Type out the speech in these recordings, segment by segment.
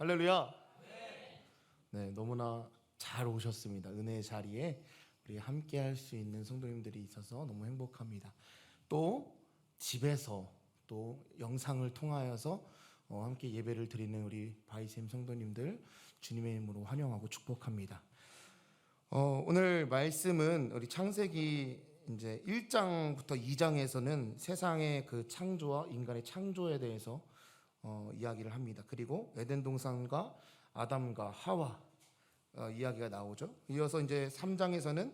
할렐루야. 네, 너무나 잘 오셨습니다. 은혜의 자리에 우리 함께 할 수 있는 성도님들이 있어서 너무 행복합니다. 또 집에서 또 영상을 통하여서 함께 예배를 드리는 우리 바이샘 성도님들 주님의 이름으로 환영하고 축복합니다. 오늘 말씀은 우리 창세기 이제 1장부터 2장에서는 세상의 그 창조와 인간의 창조에 대해서 이야기를 합니다. 그리고 에덴 동산과 아담과 하와 이야기가 나오죠. 이어서 이제 3장에서는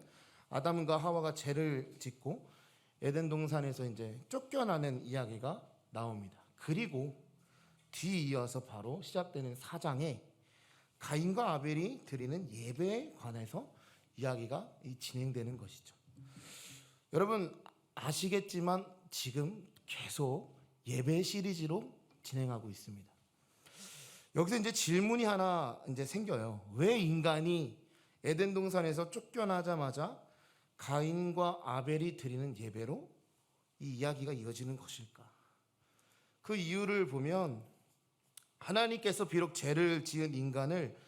아담과 하와가 죄를 짓고 에덴 동산에서 이제 쫓겨나는 이야기가 나옵니다. 그리고 뒤이어서 바로 시작되는 4장에 가인과 아벨이 드리는 예배에 관해서 이야기가 진행되는 것이죠. 여러분 아시겠지만 지금 계속 예배 시리즈로 진행하고 있습니다. 여기서 이제 질문이 하나 이제 생겨요. 왜 인간이 에덴 동산에서 쫓겨나자마자 가인과 아벨이 드리는 예배로 이 이야기가 이어지는 것일까? 그 이유를 보면 하나님께서 비록 죄를 지은 인간을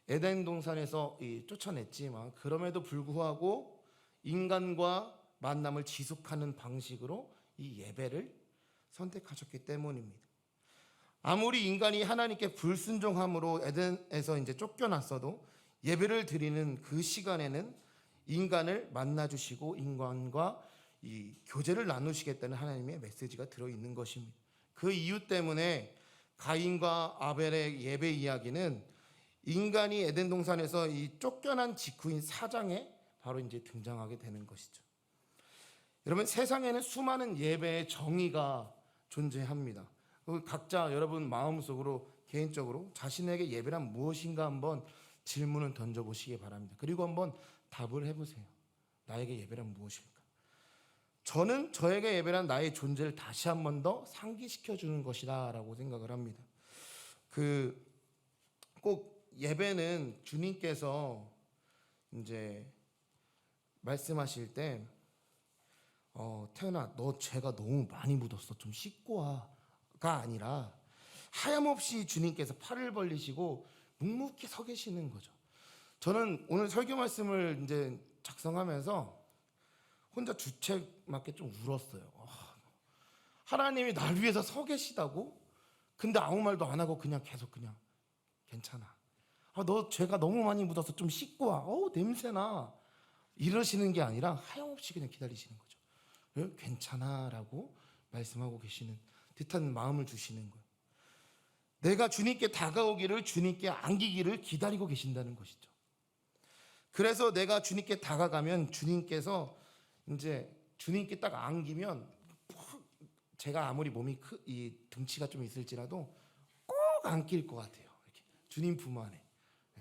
에덴 동산에서 쫓아냈지만 그럼에도 불구하고 인간과 만남을 지속하는 방식으로 이 예배를 선택하셨기 때문입니다. 아무리 인간이 하나님께 불순종함으로 에덴에서 이제 쫓겨났어도 예배를 드리는 그 시간에는 인간을 만나주시고 인간과 이 교제를 나누시겠다는 하나님의 메시지가 들어있는 것입니다. 그 이유 때문에 가인과 아벨의 예배 이야기는 인간이 에덴 동산에서 이 쫓겨난 직후인 4장에 바로 이제 등장하게 되는 것이죠. 여러분 세상에는 수많은 예배의 정의가 존재합니다. 각자 여러분 마음속으로 개인적으로 자신에게 예배란 무엇인가 한번 질문을 던져보시기 바랍니다. 그리고 한번 답을 해보세요. 나에게 예배란 무엇일까? 저는 저에게 예배란 나의 존재를 다시 한 번 더 상기시켜주는 것이다 라고 생각을 합니다. 꼭 예배는 주님께서 이제 말씀하실 때 태연아 너 죄가 너무 많이 묻었어 좀 씻고 와가 아니라 하염없이 주님께서 팔을 벌리시고 묵묵히 서 계시는 거죠. 저는 오늘 설교 말씀을 이제 작성하면서 혼자 주책맞게 좀 울었어요. 하나님이 날 위해서 서 계시다고? 근데 아무 말도 안 하고 그냥 계속 그냥 괜찮아. 너 죄가 너무 많이 묻어서 좀 씻고 와. 냄새나. 이러시는 게 아니라 하염없이 그냥 기다리시는 거죠. 괜찮아 라고 말씀하고 계시는 듯한 마음을 주시는 거예요. 내가 주님께 다가오기를 주님께 안기기를 기다리고 계신다는 것이죠. 그래서 내가 주님께 다가가면 주님께서 이제 주님께 딱 안기면 제가 아무리 몸이 이 등치가 좀 있을지라도 꼭 안길 것 같아요. 이렇게 주님 품 안에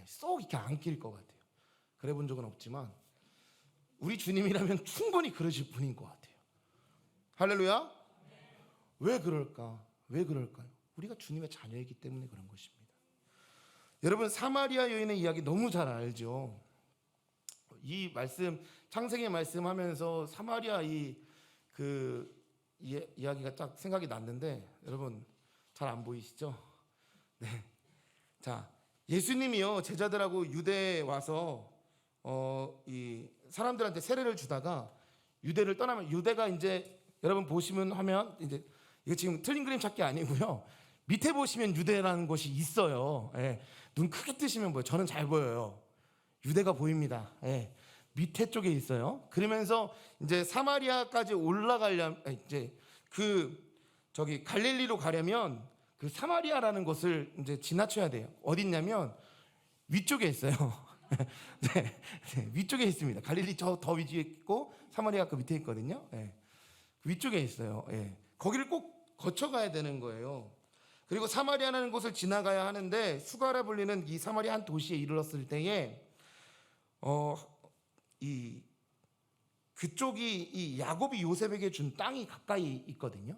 쏙 이렇게 안길 것 같아요. 그래 본 적은 없지만 우리 주님이라면 충분히 그러실 분인 것 같아요. 할렐루야. 왜 그럴까? 왜 그럴까요? 우리가 주님의 자녀이기 때문에 그런 것입니다. 여러분 사마리아 여인의 이야기 너무 잘 알죠. 이 말씀 창세기 말씀하면서 사마리아 이야기가 딱 생각이 났는데 여러분 잘 안 보이시죠? 네. 자 예수님이요 제자들하고 유대에 와서 이 사람들한테 세례를 주다가 유대를 떠나면 유대가 이제 여러분 보시면 하면 이제 이거 지금 틀린 그림 찾기 아니고요. 밑에 보시면 유대라는 곳이 있어요. 예. 눈 크게 뜨시면 보여요. 저는 잘 보여요. 유대가 보입니다. 예. 밑에 쪽에 있어요. 그러면서 이제 사마리아까지 올라가려면 이제 갈릴리로 가려면 그 사마리아라는 곳을 이제 지나쳐야 돼요. 어딨냐면 위쪽에 있어요. 네, 위쪽에 있습니다. 갈릴리 더 위쪽에 있고 사마리아 그 밑에 있거든요. 네. 위쪽에 있어요. 네. 거기를 꼭 거쳐가야 되는 거예요. 그리고 사마리아라는 곳을 지나가야 하는데 수가라 불리는 이 사마리아 한 도시에 이르렀을 때에 그쪽이 이 야곱이 요셉에게 준 땅이 가까이 있거든요.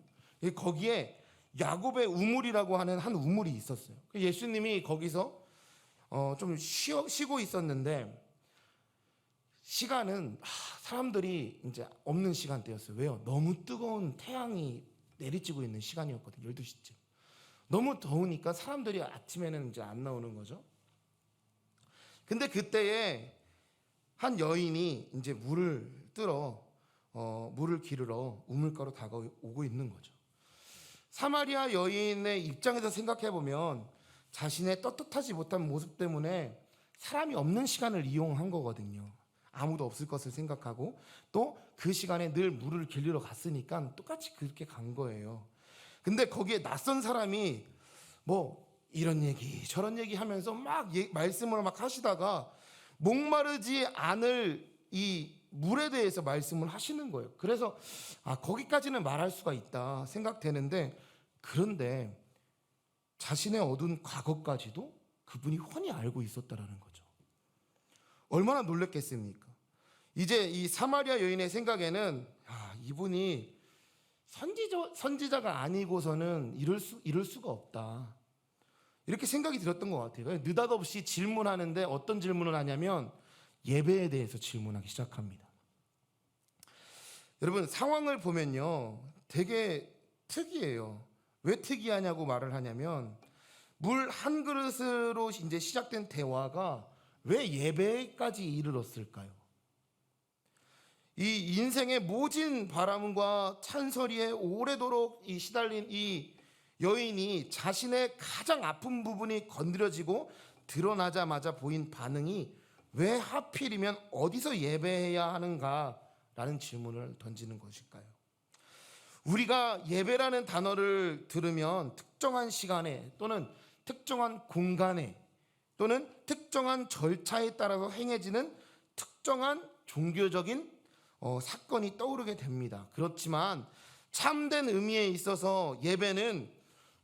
거기에 야곱의 우물이라고 하는 한 우물이 있었어요. 예수님이 거기서 좀 쉬고 있었는데 시간은 사람들이 이제 없는 시간대였어요. 왜요? 너무 뜨거운 태양이 내리쬐고 있는 시간이었거든요. 12시쯤. 너무 더우니까 사람들이 아침에는 이제 안 나오는 거죠. 근데 그때에 한 여인이 이제 물을 기르러 우물가로 다가오고 있는 거죠. 사마리아 여인의 입장에서 생각해 보면 자신의 떳떳하지 못한 모습 때문에 사람이 없는 시간을 이용한 거거든요. 아무도 없을 것을 생각하고 또 그 시간에 늘 물을 길르러 갔으니까 똑같이 그렇게 간 거예요. 근데 거기에 낯선 사람이 뭐 이런 얘기 저런 얘기 하면서 막 말씀을 막 하시다가 목마르지 않을 이 물에 대해서 말씀을 하시는 거예요. 그래서 거기까지는 말할 수가 있다 생각되는데, 그런데 자신의 어두운 과거까지도 그분이 훤히 알고 있었다라는 거죠. 얼마나 놀랬겠습니까? 이제 이 사마리아 여인의 생각에는 이분이 선지자가 아니고서는 이럴 수가 없다, 이렇게 생각이 들었던 것 같아요. 느닷없이 질문하는데 어떤 질문을 하냐면 예배에 대해서 질문하기 시작합니다. 여러분, 상황을 보면요 되게 특이해요. 왜 특이하냐고 말을 하냐면, 물 한 그릇으로 이제 시작된 대화가 왜 예배까지 이르렀을까요? 이 인생의 모진 바람과 찬소리에 오래도록 시달린 이 여인이 자신의 가장 아픈 부분이 건드려지고 드러나자마자 보인 반응이 왜 하필이면 어디서 예배해야 하는가라는 질문을 던지는 것일까요? 우리가 예배라는 단어를 들으면 특정한 시간에 또는 특정한 공간에 또는 특정한 절차에 따라서 행해지는 특정한 종교적인 사건이 떠오르게 됩니다. 그렇지만 참된 의미에 있어서 예배는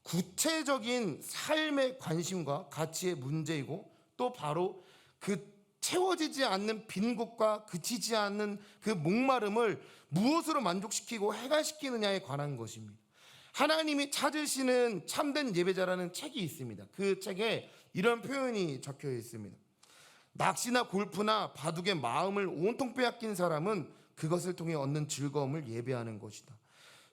구체적인 삶의 관심과 가치의 문제이고, 또 바로 그 채워지지 않는 빈곳과 그치지 않는 그 목마름을 무엇으로 만족시키고 해결시키느냐에 관한 것입니다. 하나님이 찾으시는 참된 예배자라는 책이 있습니다. 그 책에 이런 표현이 적혀 있습니다. 낚시나 골프나 바둑에 마음을 온통 빼앗긴 사람은 그것을 통해 얻는 즐거움을 예배하는 것이다.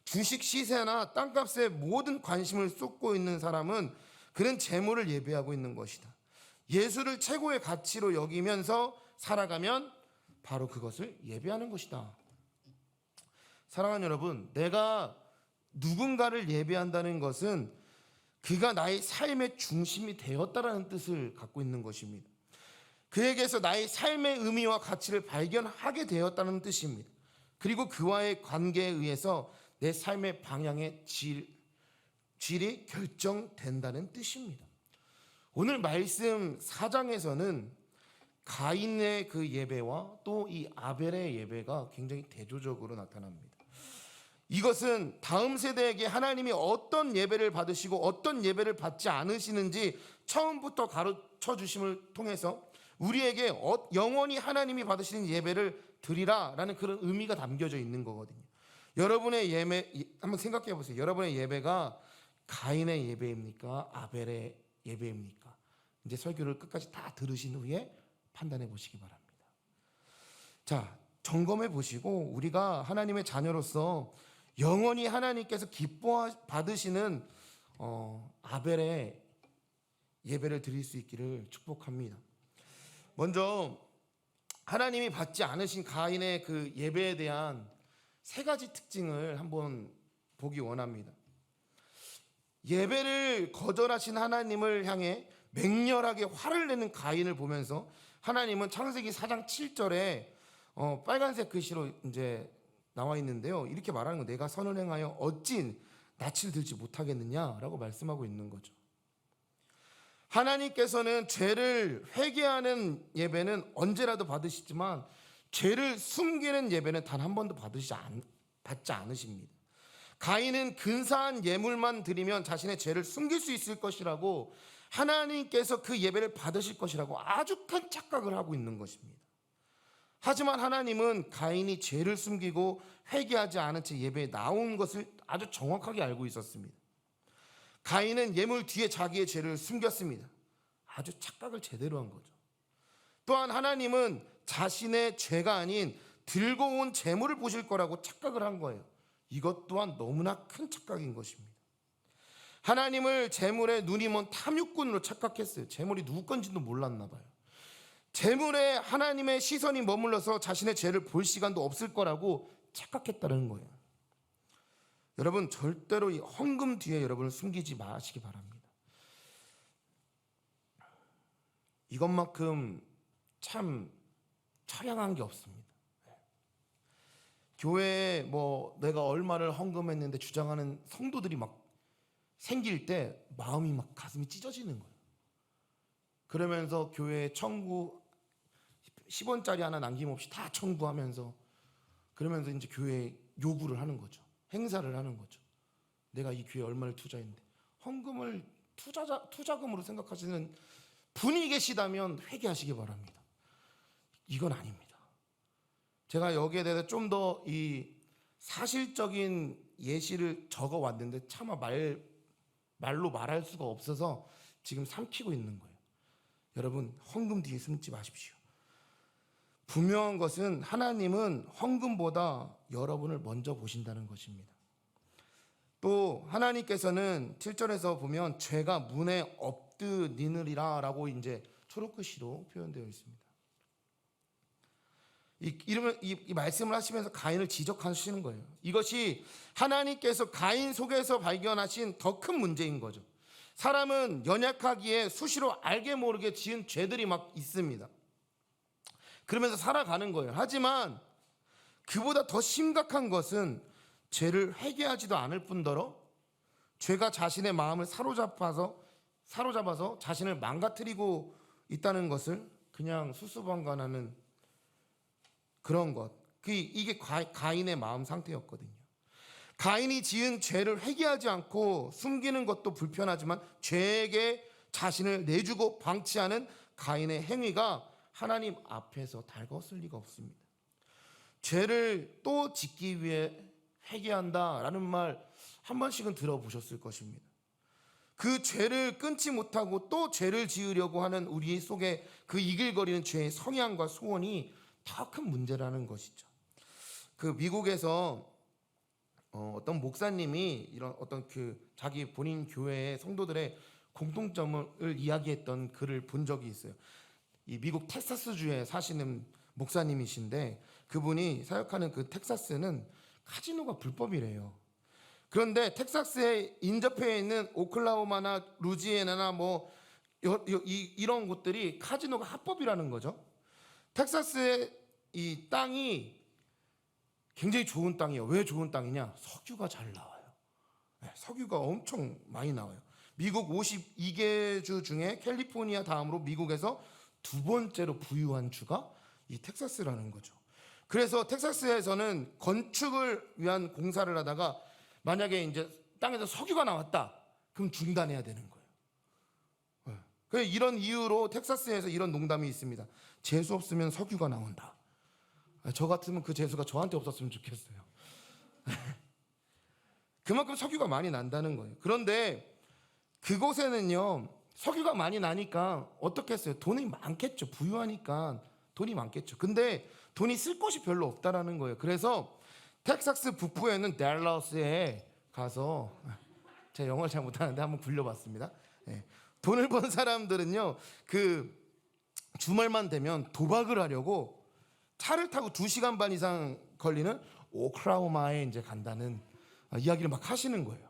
주식 시세나 땅값에 모든 관심을 쏟고 있는 사람은 그는 재물을 예배하고 있는 것이다. 예수를 최고의 가치로 여기면서 살아가면 바로 그것을 예배하는 것이다. 사랑하는 여러분, 내가 누군가를 예배한다는 것은 그가 나의 삶의 중심이 되었다라는 뜻을 갖고 있는 것입니다. 그에게서 나의 삶의 의미와 가치를 발견하게 되었다는 뜻입니다. 그리고 그와의 관계에 의해서 내 삶의 방향의 질이 결정된다는 뜻입니다. 오늘 말씀 4장에서는 가인의 그 예배와 또 이 아벨의 예배가 굉장히 대조적으로 나타납니다. 이것은 다음 세대에게 하나님이 어떤 예배를 받으시고 어떤 예배를 받지 않으시는지 처음부터 가르쳐 주심을 통해서 우리에게 영원히 하나님이 받으시는 예배를 드리라라는 그런 의미가 담겨져 있는 거거든요. 여러분의 예배 한번 생각해 보세요. 여러분의 예배가 가인의 예배입니까? 아벨의 예배입니까? 이제 설교를 끝까지 다 들으신 후에 판단해 보시기 바랍니다. 자, 점검해 보시고 우리가 하나님의 자녀로서 영원히 하나님께서 기뻐 받으시는 아벨의 예배를 드릴 수 있기를 축복합니다. 먼저 하나님이 받지 않으신 가인의 그 예배에 대한 세 가지 특징을 한번 보기 원합니다. 예배를 거절하신 하나님을 향해 맹렬하게 화를 내는 가인을 보면서 하나님은 창세기 4장 7절에 빨간색 글씨로 이제 나와 있는데요. 이렇게 말하는 거, 내가 선을 행하여 어찌 낯을 들지 못하겠느냐라고 말씀하고 있는 거죠. 하나님께서는 죄를 회개하는 예배는 언제라도 받으시지만 죄를 숨기는 예배는 단 한 번도 받지 않으십니다. 가인은 근사한 예물만 드리면 자신의 죄를 숨길 수 있을 것이라고, 하나님께서 그 예배를 받으실 것이라고 아주 큰 착각을 하고 있는 것입니다. 하지만 하나님은 가인이 죄를 숨기고 회개하지 않은 채 예배에 나온 것을 아주 정확하게 알고 있었습니다. 가인은 예물 뒤에 자기의 죄를 숨겼습니다. 아주 착각을 제대로 한 거죠. 또한 하나님은 자신의 죄가 아닌 들고 온 재물을 보실 거라고 착각을 한 거예요. 이것 또한 너무나 큰 착각인 것입니다. 하나님을 재물에 눈이 먼 탐욕꾼으로 착각했어요. 재물이 누구 건지도 몰랐나 봐요. 재물에 하나님의 시선이 머물러서 자신의 죄를 볼 시간도 없을 거라고 착각했다는 거예요. 여러분, 절대로 이 헌금 뒤에 여러분을 숨기지 마시기 바랍니다. 이것만큼 참 처량한 게 없습니다. 교회에 뭐 내가 얼마를 헌금했는데 주장하는 성도들이 막 생길 때 마음이 막 가슴이 찢어지는 거예요. 그러면서 교회에 청구 10원짜리 하나 남김없이 다 청구하면서, 그러면서 이제 교회에 요구를 하는 거죠. 행사를 하는 거죠. 내가 이 교회에 얼마를 투자했는데. 헌금을 투자금으로 생각하시는 분이 계시다면 회개하시기 바랍니다. 이건 아닙니다. 제가 여기에 대해서 좀 더 이 사실적인 예시를 적어 왔는데 차마 말로 말할 수가 없어서 지금 삼키고 있는 거예요. 여러분, 헌금 뒤에 숨지 마십시오. 분명한 것은 하나님은 헌금보다 여러분을 먼저 보신다는 것입니다. 또 하나님께서는 7절에서 보면 죄가 문에 엎드니느리라 라고 이제 초록글씨로 표현되어 있습니다. 이 말씀을 하시면서 가인을 지적하시는 거예요. 이것이 하나님께서 가인 속에서 발견하신 더 큰 문제인 거죠. 사람은 연약하기에 수시로 알게 모르게 지은 죄들이 막 있습니다. 그러면서 살아가는 거예요. 하지만 그보다 더 심각한 것은 죄를 회개하지도 않을 뿐더러 죄가 자신의 마음을 사로잡아서 자신을 망가뜨리고 있다는 것을 그냥 수수방관하는 그런 것. 이게 가인의 마음 상태였거든요. 가인이 지은 죄를 회개하지 않고 숨기는 것도 불편하지만 죄에게 자신을 내주고 방치하는 가인의 행위가 하나님 앞에서 달가웠을 리가 없습니다. 죄를 또 짓기 위해 회개한다라는 말 한 번씩은 들어보셨을 것입니다. 그 죄를 끊지 못하고 또 죄를 지으려고 하는 우리 속에 그 이글거리는 죄의 성향과 소원이 더 큰 문제라는 것이죠. 그 미국에서 어떤 목사님이 이런 어떤 자기 본인 교회의 성도들의 공통점을 이야기했던 글을 본 적이 있어요. 이 미국 텍사스주에 사시는 목사님이신데 그분이 사역하는 그 텍사스는 카지노가 불법이래요. 그런데 텍사스에 인접해 있는 오클라호마나 루지애나나 이런 곳들이 카지노가 합법이라는 거죠. 텍사스의 이 땅이 굉장히 좋은 땅이에요. 왜 좋은 땅이냐? 석유가 잘 나와요. 석유가 엄청 많이 나와요. 미국 52개 주 중에 캘리포니아 다음으로 미국에서 두 번째로 부유한 주가 이 텍사스라는 거죠. 그래서 텍사스에서는 건축을 위한 공사를 하다가 만약에 이제 땅에서 석유가 나왔다, 그럼 중단해야 되는 거예요. 이런 이유로 텍사스에서 이런 농담이 있습니다. 재수 없으면 석유가 나온다. 저 같으면 그 재수가 저한테 없었으면 좋겠어요. 그만큼 석유가 많이 난다는 거예요. 그런데 그곳에는요, 석유가 많이 나니까 어떻겠어요? 돈이 많겠죠. 부유하니까 돈이 많겠죠. 근데 돈이 쓸 곳이 별로 없다라는 거예요. 그래서 텍사스 북부에는 댈러스에 가서, 제가 영어를 잘 못하는데 한번 굴려봤습니다. 돈을 번 사람들은요, 그 주말만 되면 도박을 하려고 차를 타고 2시간 반 이상 걸리는 오클라호마에 이제 간다는 이야기를 막 하시는 거예요.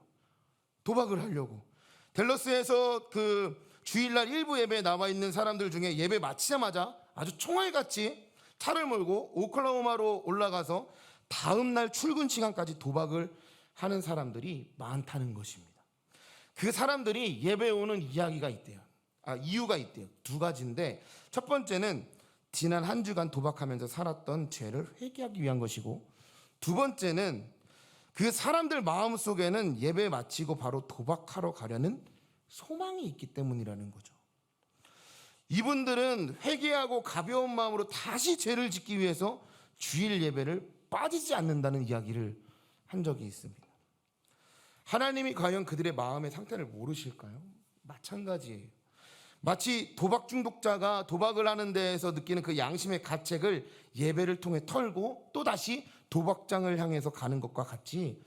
도박을 하려고. 댈러스에서 그 주일날 일부 예배에 나와 있는 사람들 중에 예배 마치자마자 아주 총알같이 차를 몰고 오클라호마로 올라가서 다음날 출근 시간까지 도박을 하는 사람들이 많다는 것입니다. 그 사람들이 예배에 오는 이유가 있대요. 두 가지인데, 첫 번째는 지난 한 주간 도박하면서 살았던 죄를 회개하기 위한 것이고, 두 번째는 그 사람들 마음속에는 예배 마치고 바로 도박하러 가려는 소망이 있기 때문이라는 거죠. 이분들은 회개하고 가벼운 마음으로 다시 죄를 짓기 위해서 주일 예배를 빠지지 않는다는 이야기를 한 적이 있습니다. 하나님이 과연 그들의 마음의 상태를 모르실까요? 마찬가지예요. 마치 도박 중독자가 도박을 하는 데에서 느끼는 그 양심의 가책을 예배를 통해 털고 또다시 도박장을 향해서 가는 것과 같이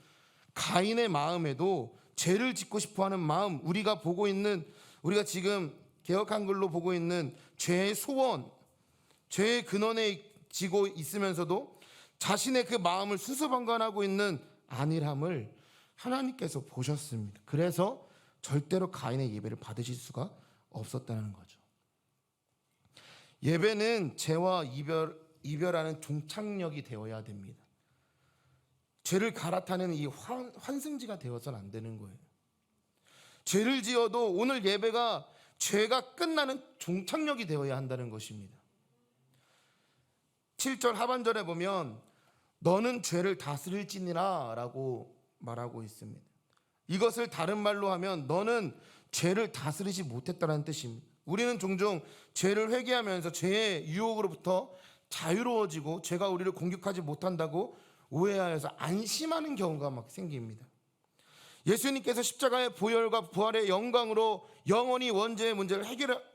가인의 마음에도 죄를 짓고 싶어하는 마음, 우리가 지금 개역 한글로 보고 있는 죄의 소원, 죄의 근원에 지고 있으면서도 자신의 그 마음을 수수방관하고 있는 안일함을 하나님께서 보셨습니다. 그래서 절대로 가인의 예배를 받으실 수가 없었다는 거죠. 예배는 죄와 이별하는 종착역이 되어야 됩니다. 죄를 갈아타는 이 환승지가 되어서는 안 되는 거예요. 죄를 지어도 오늘 예배가 죄가 끝나는 종착역이 되어야 한다는 것입니다. 7절 하반절에 보면 너는 죄를 다스릴지니라 라고 말하고 있습니다. 이것을 다른 말로 하면 너는 죄를 다스리지 못했다는 뜻입니다. 우리는 종종 죄를 회개하면서 죄의 유혹으로부터 자유로워지고 죄가 우리를 공격하지 못한다고 오해하여서 안심하는 경우가 막 생깁니다. 예수님께서 십자가의 보혈과 부활의 영광으로 영원히 원죄의 문제를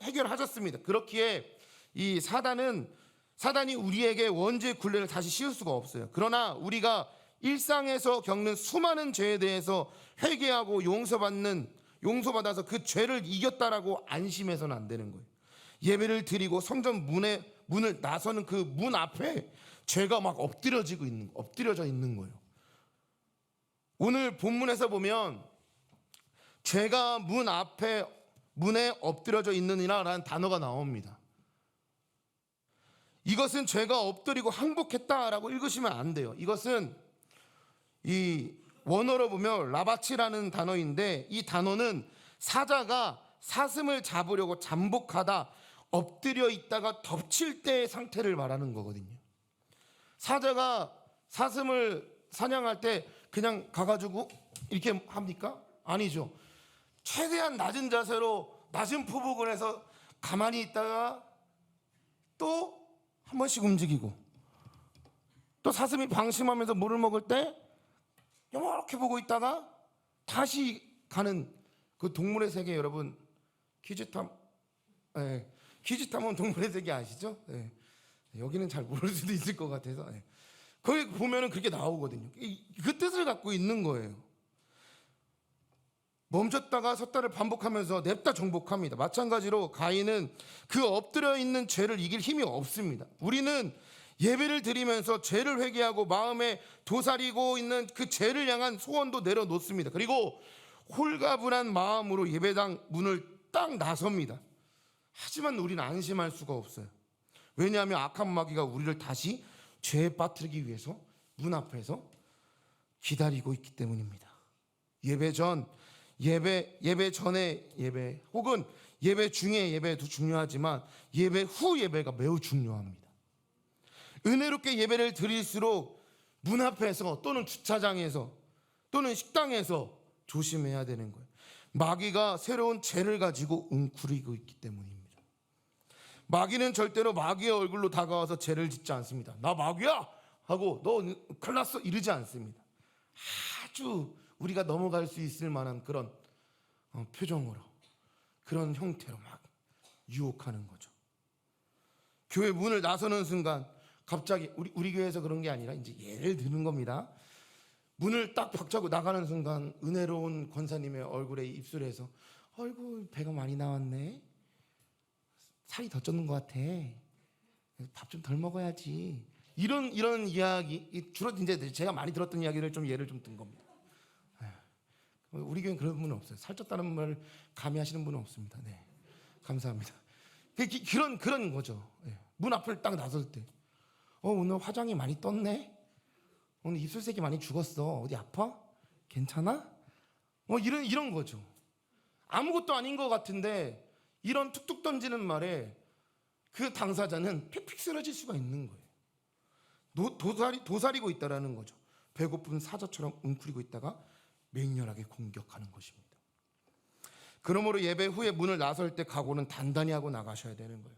해결하셨습니다. 그렇기에 이 사단이 우리에게 원죄의 굴레를 다시 씌울 수가 없어요. 그러나 우리가 일상에서 겪는 수많은 죄에 대해서 회개하고 용서받아서 그 죄를 이겼다라고 안심해서는 안 되는 거예요. 예배를 드리고 성전 문을 나서는 그 문 앞에 죄가 막 엎드려져 있는 거예요. 오늘 본문에서 보면 죄가 문에 엎드려져 있느니라라는 단어가 나옵니다. 이것은 죄가 엎드리고 항복했다라고 읽으시면 안 돼요. 이것은 이 원어로 보면 라바치라는 단어인데, 이 단어는 사자가 사슴을 잡으려고 잠복하다 엎드려 있다가 덮칠 때의 상태를 말하는 거거든요. 사자가 사슴을 사냥할 때 그냥 가가지고 이렇게 합니까? 아니죠. 최대한 낮은 자세로 낮은 포복을 해서 가만히 있다가 또 한 번씩 움직이고, 또 사슴이 방심하면서 물을 먹을 때 이렇게 보고 있다가 다시 가는 그 동물의 세계, 여러분 퀴즈탐험 동물의 세계 아시죠? 여기는 잘 모를 수도 있을 것 같아서 거기 보면은 그렇게 나오거든요. 그 뜻을 갖고 있는 거예요. 멈췄다가 섰다를 반복하면서 냅다 정복합니다. 마찬가지로 가인은 그 엎드려 있는 죄를 이길 힘이 없습니다. 우리는 예배를 드리면서 죄를 회개하고 마음에 도사리고 있는 그 죄를 향한 소원도 내려놓습니다. 그리고 홀가분한 마음으로 예배당 문을 딱 나섭니다. 하지만 우리는 안심할 수가 없어요. 왜냐하면 악한 마귀가 우리를 다시 죄에 빠뜨리기 위해서 문 앞에서 기다리고 있기 때문입니다. 예배 전에 예배 혹은 예배 중에 예배도 중요하지만 예배 후 예배가 매우 중요합니다. 은혜롭게 예배를 드릴수록 문 앞에서 또는 주차장에서 또는 식당에서 조심해야 되는 거예요. 마귀가 새로운 죄를 가지고 웅크리고 있기 때문입니다. 마귀는 절대로 마귀의 얼굴로 다가와서 죄를 짓지 않습니다. 나 마귀야! 하고 너 큰일 났어! 이러지 않습니다. 아주 우리가 넘어갈 수 있을 만한 그런 표정으로, 그런 형태로 막 유혹하는 거죠. 교회 문을 나서는 순간 갑자기 우리 교회에서 그런 게 아니라 이제 예를 드는 겁니다. 문을 딱 박차고 나가는 순간 은혜로운 권사님의 얼굴에 입술에서 아이고 배가 많이 나왔네, 살이 더 쪘는 것 같아, 밥 좀 덜 먹어야지, 이런 이야기, 주로 이제 제가 많이 들었던 이야기를 좀 예를 좀 든 겁니다. 우리 교회는 그런 분은 없어요. 살쪘다는 말 감히하시는 분은 없습니다. 네, 감사합니다. 그런 거죠. 문 앞을 딱 나설 때 오늘 화장이 많이 떴네, 오늘 입술색이 많이 죽었어, 어디 아파? 괜찮아? 이런 거죠. 아무것도 아닌 것 같은데 이런 툭툭 던지는 말에 그 당사자는 픽픽 쓰러질 수가 있는 거예요. 도사리고 있다라는 거죠. 배고픈 사자처럼 웅크리고 있다가 맹렬하게 공격하는 것입니다. 그러므로 예배 후에 문을 나설 때 각오는 단단히 하고 나가셔야 되는 거예요.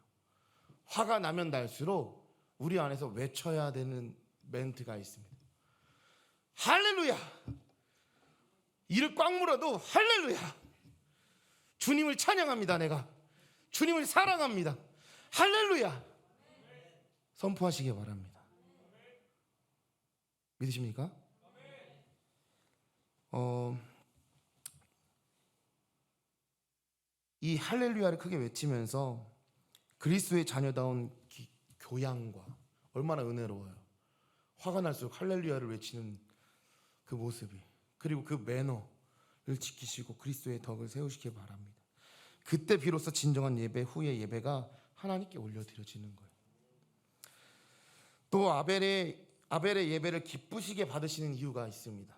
화가 나면 날수록 우리 안에서 외쳐야 되는 멘트가 있습니다. 할렐루야! 이를 꽉 물어도 할렐루야! 주님을 찬양합니다. 내가 주님을 사랑합니다. 할렐루야! 선포하시기 바랍니다. 믿으십니까? 이 할렐루야를 크게 외치면서 그리스도의 자녀다운 교양과 얼마나 은혜로워요. 화가 날수록 할렐루야를 외치는 그 모습이, 그리고 그 매너를 지키시고 그리스도의 덕을 세우시기 바랍니다. 그때 비로소 진정한 예배, 후의 예배가 하나님께 올려드려지는 거예요. 또 아벨의 예배를 기쁘시게 받으시는 이유가 있습니다.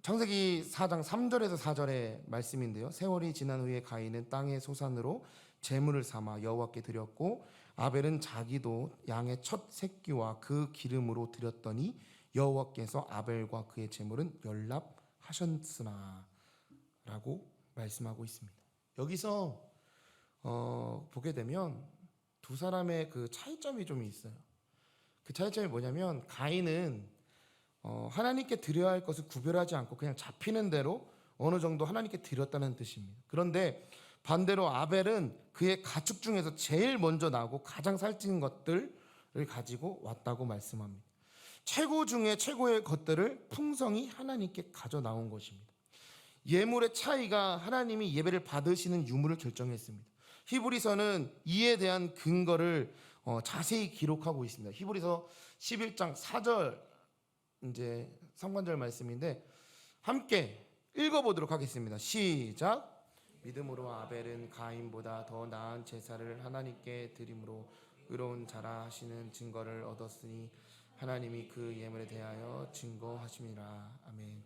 창세기 4장 3절에서 4절의 말씀인데요. 세월이 지난 후에 가인은 땅의 소산으로 제물을 삼아 여호와께 드렸고 아벨은 자기도 양의 첫 새끼와 그 기름으로 드렸더니 여호와께서 아벨과 그의 제물은 연락하셨으나 라고 말씀하고 있습니다. 여기서 보게 되면 두 사람의 그 차이점이 좀 있어요. 그 차이점이 뭐냐면 가인은 하나님께 드려야 할 것을 구별하지 않고 그냥 잡히는 대로 어느 정도 하나님께 드렸다는 뜻입니다. 그런데 반대로 아벨은 그의 가축 중에서 제일 먼저 나고 가장 살찐 것들을 가지고 왔다고 말씀합니다. 최고 중에 최고의 것들을 풍성히 하나님께 가져 나온 것입니다. 예물의 차이가 하나님이 예배를 받으시는 유무를 결정했습니다. 히브리서는 이에 대한 근거를 자세히 기록하고 있습니다. 히브리서 11장 4절 이제 상반절 말씀인데 함께 읽어보도록 하겠습니다. 시작. 믿음으로 아벨은 가인보다 더 나은 제사를 하나님께 드림으로 의로운 자라 하시는 증거를 얻었으니 하나님이 그 예물에 대하여 증거하심이라. 아멘.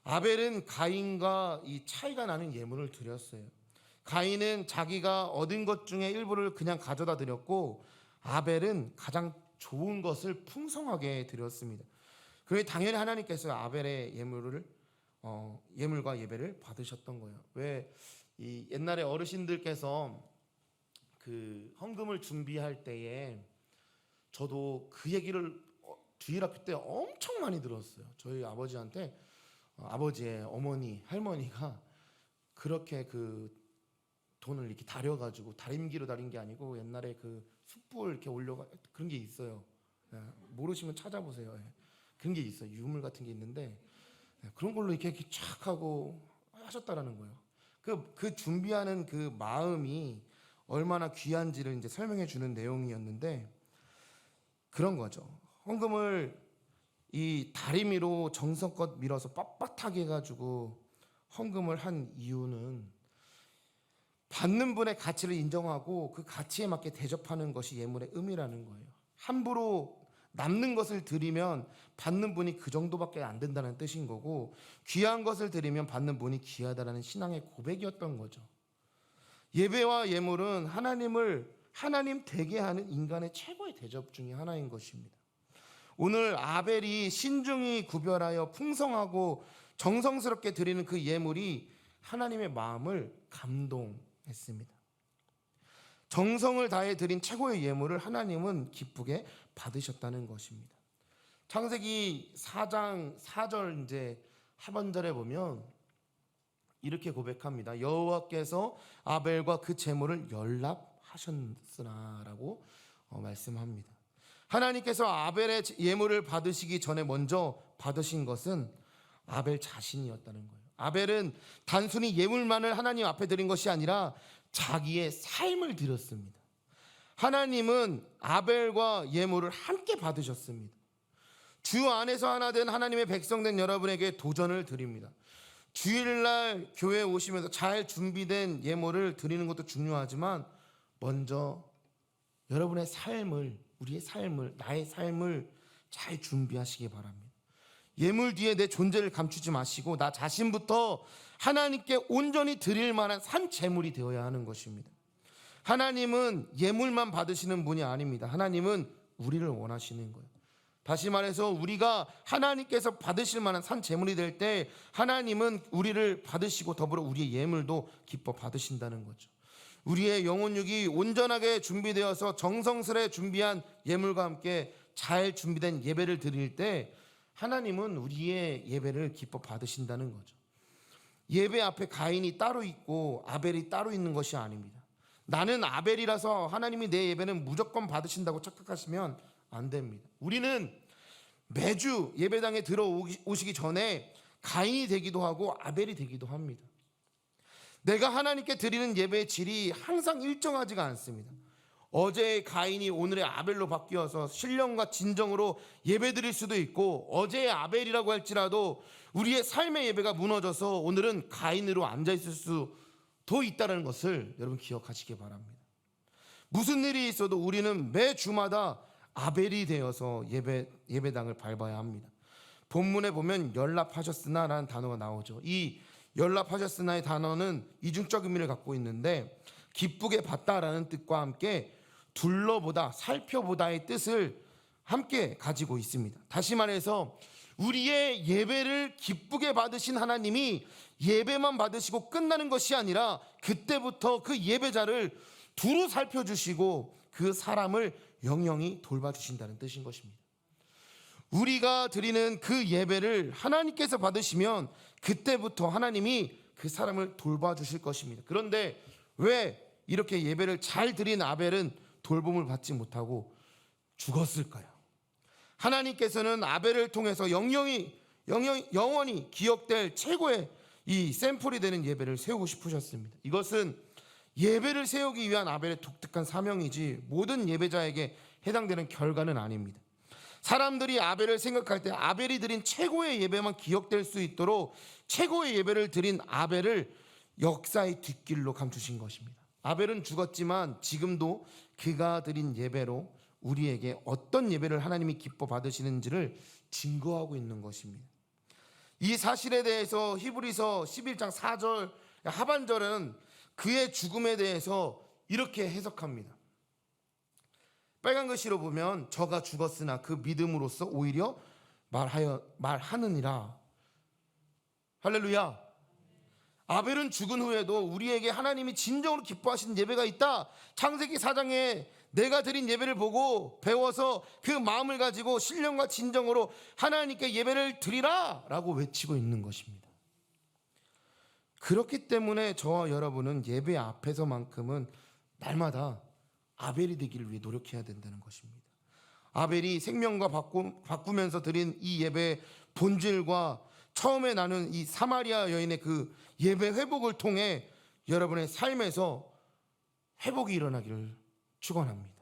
아벨은 가인과 이 차이가 나는 예물을 드렸어요. 가인은 자기가 얻은 것 중에 일부를 그냥 가져다 드렸고 아벨은 가장 좋은 것을 풍성하게 드렸습니다. 그러니 당연히 하나님께서 아벨의 예물과 예배를 받으셨던 거예요. 왜 이 옛날에 어르신들께서 그 헌금을 준비할 때에 저도 그 얘기를 주일학교 때 엄청 많이 들었어요. 저희 아버지한테 아버지의 어머니, 할머니가 그렇게 그 돈을 이렇게 다려가지고 다림기로 다린 게 아니고 옛날에 그 숯불 이렇게 올려가 그런 게 있어요. 모르시면 찾아보세요. 그런 게 있어요. 유물 같은 게 있는데 그런 걸로 이렇게 쫙 하고 하셨다라는 거예요. 그 준비하는 그 마음이 얼마나 귀한지를 이제 설명해 주는 내용이었는데 그런 거죠. 헌금을 이 다리미로 정성껏 밀어서 빳빳하게 해가지고 헌금을 한 이유는 받는 분의 가치를 인정하고 그 가치에 맞게 대접하는 것이 예물의 의미라는 거예요. 함부로 남는 것을 드리면 받는 분이 그 정도밖에 안 된다는 뜻인 거고 귀한 것을 드리면 받는 분이 귀하다라는 신앙의 고백이었던 거죠. 예배와 예물은 하나님 되게 하는 인간의 최고의 대접 중에 하나인 것입니다. 오늘 아벨이 신중히 구별하여 풍성하고 정성스럽게 드리는 그 예물이 하나님의 마음을 감동했습니다. 정성을 다해 드린 최고의 예물을 하나님은 기쁘게 받으셨다는 것입니다. 창세기 4장 4절 이제 하반절에 보면 이렇게 고백합니다. 여호와께서 아벨과 그 제물을 연락하셨으나라고 말씀합니다. 하나님께서 아벨의 예물을 받으시기 전에 먼저 받으신 것은 아벨 자신이었다는 거예요. 아벨은 단순히 예물만을 하나님 앞에 드린 것이 아니라 자기의 삶을 드렸습니다. 하나님은 아벨과 예물을 함께 받으셨습니다. 주 안에서 하나 된 하나님의 백성된 여러분에게 도전을 드립니다. 주일날 교회에 오시면서 잘 준비된 예물을 드리는 것도 중요하지만 먼저 여러분의 삶을, 우리의 삶을, 나의 삶을 잘 준비하시기 바랍니다. 예물 뒤에 내 존재를 감추지 마시고 나 자신부터 하나님께 온전히 드릴 만한 산 제물이 되어야 하는 것입니다. 하나님은 예물만 받으시는 분이 아닙니다. 하나님은 우리를 원하시는 거예요. 다시 말해서 우리가 하나님께서 받으실 만한 산 제물이 될 때 하나님은 우리를 받으시고 더불어 우리의 예물도 기뻐 받으신다는 거죠. 우리의 영혼육이 온전하게 준비되어서 정성스레 준비한 예물과 함께 잘 준비된 예배를 드릴 때 하나님은 우리의 예배를 기뻐 받으신다는 거죠. 예배 앞에 가인이 따로 있고 아벨이 따로 있는 것이 아닙니다. 나는 아벨이라서 하나님이 내 예배는 무조건 받으신다고 착각하시면 안 됩니다. 우리는 매주 예배당에 들어오시기 전에 가인이 되기도 하고 아벨이 되기도 합니다. 내가 하나님께 드리는 예배의 질이 항상 일정하지가 않습니다. 어제의 가인이 오늘의 아벨로 바뀌어서 신령과 진정으로 예배 드릴 수도 있고, 어제의 아벨이라고 할지라도 우리의 삶의 예배가 무너져서 오늘은 가인으로 앉아있을 수도 있다는 것을 여러분 기억하시기 바랍니다. 무슨 일이 있어도 우리는 매 주마다 아벨이 되어서 예배당을 밟아야 합니다. 본문에 보면 연락하셨으나 라는 단어가 나오죠. 이 연락하셨으나의 단어는 이중적 의미를 갖고 있는데, 기쁘게 봤다라는 뜻과 함께 둘러보다, 살펴보다의 뜻을 함께 가지고 있습니다. 다시 말해서 우리의 예배를 기쁘게 받으신 하나님이 예배만 받으시고 끝나는 것이 아니라 그때부터 그 예배자를 두루 살펴주시고 그 사람을 영영히 돌봐주신다는 뜻인 것입니다. 우리가 드리는 그 예배를 하나님께서 받으시면 그때부터 하나님이 그 사람을 돌봐주실 것입니다. 그런데 왜 이렇게 예배를 잘 드린 아벨은 돌봄을 받지 못하고 죽었을까요? 하나님께서는 아벨을 통해서 영원히 기억될 최고의 이 샘플이 되는 예배를 세우고 싶으셨습니다. 이것은 예배를 세우기 위한 아벨의 독특한 사명이지 모든 예배자에게 해당되는 결과는 아닙니다. 사람들이 아벨을 생각할 때 아벨이 드린 최고의 예배만 기억될 수 있도록 최고의 예배를 드린 아벨을 역사의 뒷길로 감추신 것입니다. 아벨은 죽었지만 지금도 그가 드린 예배로 우리에게 어떤 예배를 하나님이 기뻐 받으시는지를 증거하고 있는 것입니다. 이 사실에 대해서 히브리서 11장 4절 하반절은 그의 죽음에 대해서 이렇게 해석합니다. 빨간 글씨로 보면 저가 죽었으나 그 믿음으로써 오히려 말하느니라. 할렐루야. 아벨은 죽은 후에도 우리에게 하나님이 진정으로 기뻐하시는 예배가 있다. 창세기 4장에 내가 드린 예배를 보고 배워서 그 마음을 가지고 신령과 진정으로 하나님께 예배를 드리라 라고 외치고 있는 것입니다. 그렇기 때문에 저와 여러분은 예배 앞에서만큼은 날마다 아벨이 되기를 위해 노력해야 된다는 것입니다. 아벨이 생명과 바꾸면서 드린 이 예배의 본질과 처음에 나눈 이 사마리아 여인의 그 예배 회복을 통해 여러분의 삶에서 회복이 일어나기를 축원합니다.